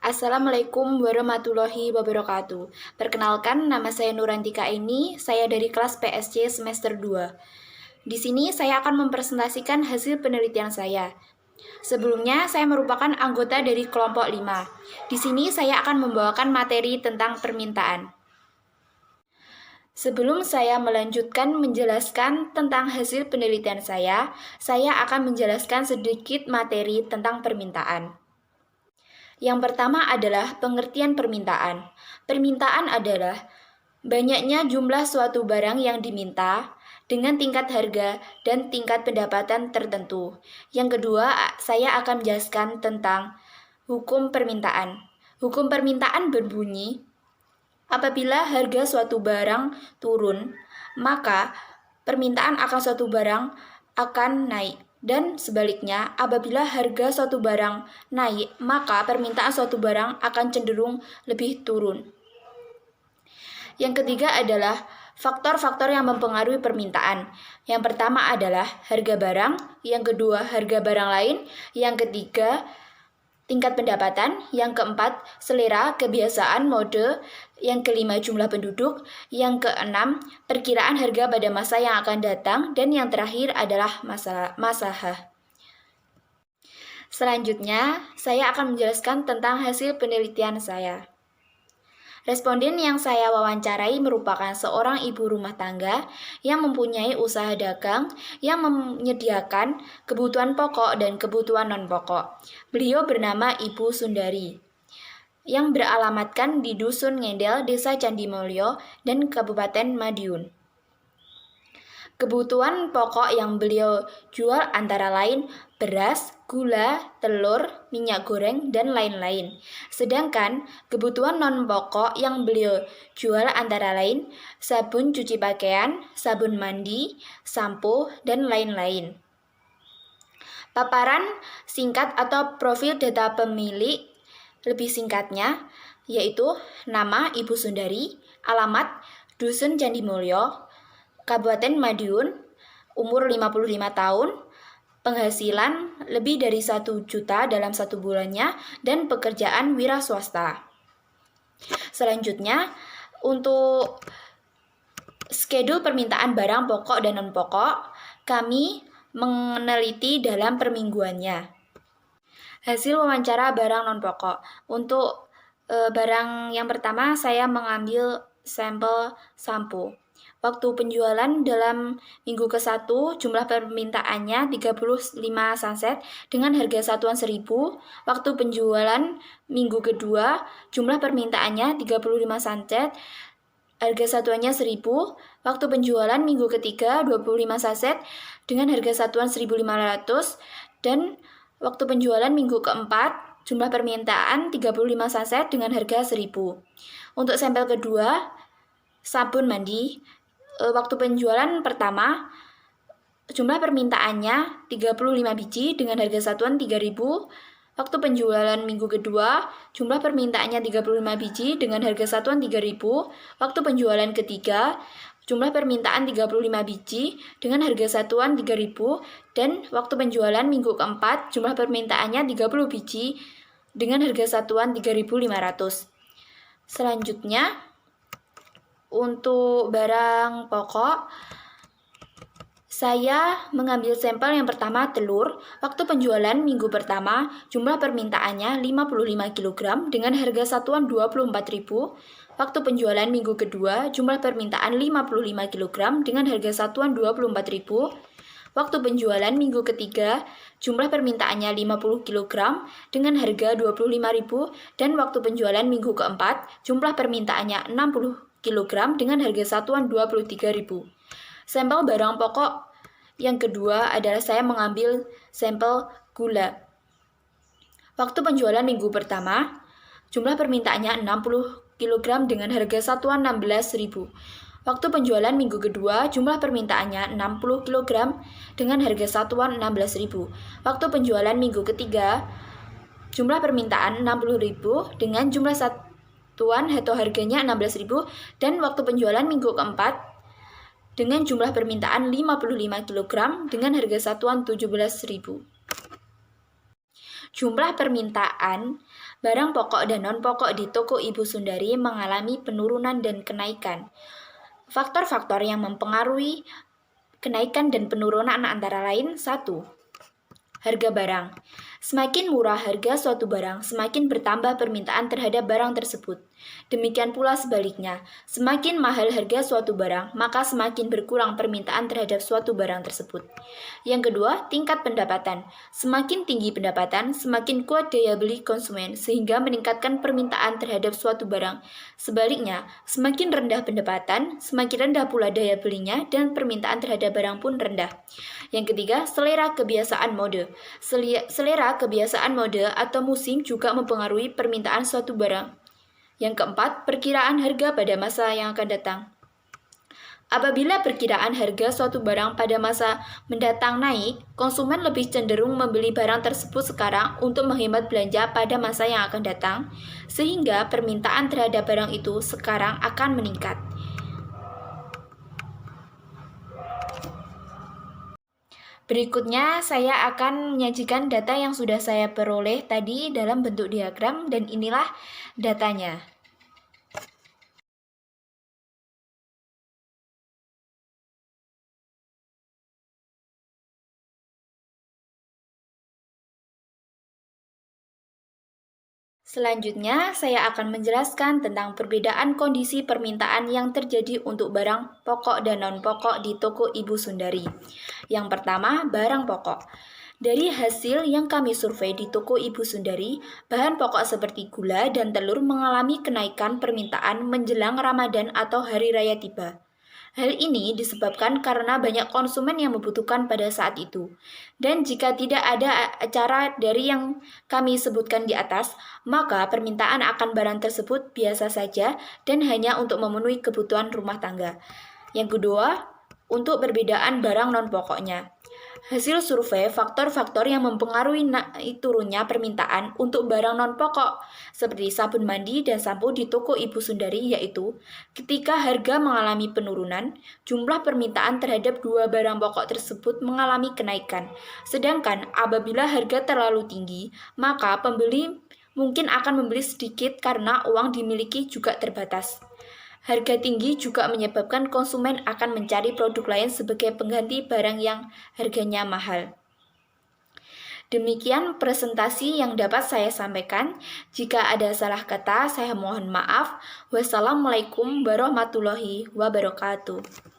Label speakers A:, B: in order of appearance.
A: Assalamualaikum warahmatullahi wabarakatuh. Perkenalkan, nama saya Nurantika ini, saya dari kelas PSC semester 2. Di sini saya akan mempresentasikan hasil penelitian saya. Sebelumnya, saya merupakan anggota dari kelompok 5. Di sini saya akan membawakan materi tentang permintaan. Sebelum saya melanjutkan menjelaskan tentang hasil penelitian saya akan menjelaskan sedikit materi tentang permintaan. Yang pertama adalah pengertian permintaan. Permintaan adalah banyaknya jumlah suatu barang yang diminta dengan tingkat harga dan tingkat pendapatan tertentu. Yang kedua, saya akan menjelaskan tentang hukum permintaan. Hukum permintaan berbunyi, apabila harga suatu barang turun, maka permintaan akan suatu barang akan naik. Dan sebaliknya, apabila harga suatu barang naik, maka permintaan suatu barang akan cenderung lebih turun. Yang ketiga adalah faktor-faktor yang mempengaruhi permintaan. Yang pertama adalah harga barang, yang kedua harga barang lain, yang ketiga tingkat pendapatan, yang keempat selera, kebiasaan, mode, yang kelima jumlah penduduk, yang keenam perkiraan harga pada masa yang akan datang, dan yang terakhir adalah masalah. Selanjutnya, saya akan menjelaskan tentang hasil penelitian saya. Responden yang saya wawancarai merupakan seorang ibu rumah tangga yang mempunyai usaha dagang yang menyediakan kebutuhan pokok dan kebutuhan non-pokok. Beliau bernama Ibu Sundari, yang beralamatkan di Dusun Ngendel, Desa Candimulyo, dan Kabupaten Madiun. Kebutuhan pokok yang beliau jual antara lain beras, gula, telur, minyak goreng, dan lain-lain. Sedangkan kebutuhan non-pokok yang beliau jual antara lain sabun cuci pakaian, sabun mandi, sampo, dan lain-lain. Paparan singkat atau profil data pemilik lebih singkatnya yaitu nama Ibu Sundari, alamat Dusun Candimulyo, Kabupaten Madiun, umur 55 tahun, penghasilan lebih dari 1 juta dalam 1 bulannya, dan pekerjaan wira swasta. Selanjutnya, untuk schedule permintaan barang pokok dan non-pokok, kami meneliti dalam permingguannya. Hasil wawancara barang non-pokok. Untuk barang yang pertama, saya mengambil sampel sampo. Waktu penjualan dalam minggu ke-1, jumlah permintaannya 35 sunset dengan harga satuan 1.000. Waktu penjualan minggu kedua, jumlah permintaannya 35 sunset, harga satuannya 1.000. Waktu penjualan minggu ketiga, 25 sunset dengan harga satuan 1.500. Dan waktu penjualan minggu keempat, jumlah permintaan 35 sunset dengan harga 1.000. Untuk sampel kedua, sabun mandi. Waktu penjualan pertama, jumlah permintaannya 35 biji dengan harga satuan 3.000. Waktu penjualan minggu kedua, jumlah permintaannya 35 biji dengan harga satuan 3.000. Waktu penjualan ketiga, jumlah permintaan 35 biji dengan harga satuan 3.000. Dan waktu penjualan minggu keempat, jumlah permintaannya 30 biji dengan harga satuan 3.500. Selanjutnya, untuk barang pokok, saya mengambil sampel yang pertama telur. Waktu penjualan minggu pertama, jumlah permintaannya 55 kg dengan harga satuan 24.000. Waktu penjualan minggu kedua, jumlah permintaan 55 kg dengan harga satuan 24.000. Waktu penjualan minggu ketiga, jumlah permintaannya 50 kg dengan harga 25.000. Dan waktu penjualan minggu keempat, jumlah permintaannya 60 kg dengan harga satuan 23.000. Sampel barang pokok yang kedua adalah saya mengambil sampel gula. Waktu penjualan minggu pertama, jumlah permintaannya 60 kg dengan harga satuan 16.000. Waktu penjualan minggu kedua, jumlah permintaannya 60 kg dengan harga satuan 16.000. Waktu penjualan minggu ketiga, jumlah permintaan 60.000 dengan jumlah satuan atau harganya 16.000. Dan waktu penjualan minggu keempat dengan jumlah permintaan 55 kg dengan harga satuan 17.000. Jumlah permintaan barang pokok dan non-pokok di toko Ibu Sundari mengalami penurunan dan kenaikan. Faktor-faktor yang mempengaruhi kenaikan dan penurunan antara lain: 1. Harga barang. Semakin murah harga suatu barang, semakin bertambah permintaan terhadap barang tersebut. Demikian pula sebaliknya, semakin mahal harga suatu barang, maka semakin berkurang permintaan terhadap suatu barang tersebut. Yang kedua, tingkat pendapatan. Semakin tinggi pendapatan, semakin kuat daya beli konsumen, sehingga meningkatkan permintaan terhadap suatu barang. Sebaliknya, semakin rendah pendapatan, semakin rendah pula daya belinya, dan permintaan terhadap barang pun rendah. Yang ketiga, selera kebiasaan mode. Selera kebiasaan mode atau musim juga mempengaruhi permintaan suatu barang. Yang keempat, perkiraan harga pada masa yang akan datang. Apabila perkiraan harga suatu barang pada masa mendatang naik, konsumen lebih cenderung membeli barang tersebut sekarang untuk menghemat belanja pada masa yang akan datang, sehingga permintaan terhadap barang itu sekarang akan meningkat. Berikutnya, saya akan menyajikan data yang sudah saya peroleh tadi dalam bentuk diagram, dan inilah datanya. Selanjutnya, saya akan menjelaskan tentang perbedaan kondisi permintaan yang terjadi untuk barang pokok dan non-pokok di toko Ibu Sundari. Yang pertama, barang pokok. Dari hasil yang kami survei di toko Ibu Sundari, bahan pokok seperti gula dan telur mengalami kenaikan permintaan menjelang Ramadan atau Hari Raya tiba. Hal ini disebabkan karena banyak konsumen yang membutuhkan pada saat itu. Dan jika tidak ada acara dari yang kami sebutkan di atas, maka permintaan akan barang tersebut biasa saja dan hanya untuk memenuhi kebutuhan rumah tangga. Yang kedua, untuk perbedaan barang non-pokoknya. Hasil survei faktor-faktor yang mempengaruhi naik turunnya permintaan untuk barang non-pokok seperti sabun mandi dan sampo di toko Ibu Sundari, yaitu ketika harga mengalami penurunan, jumlah permintaan terhadap dua barang pokok tersebut mengalami kenaikan. Sedangkan apabila harga terlalu tinggi, maka pembeli mungkin akan membeli sedikit karena uang dimiliki juga terbatas. Harga tinggi juga menyebabkan konsumen akan mencari produk lain sebagai pengganti barang yang harganya mahal. Demikian presentasi yang dapat saya sampaikan. Jika ada salah kata, saya mohon maaf. Wassalamualaikum warahmatullahi wabarakatuh.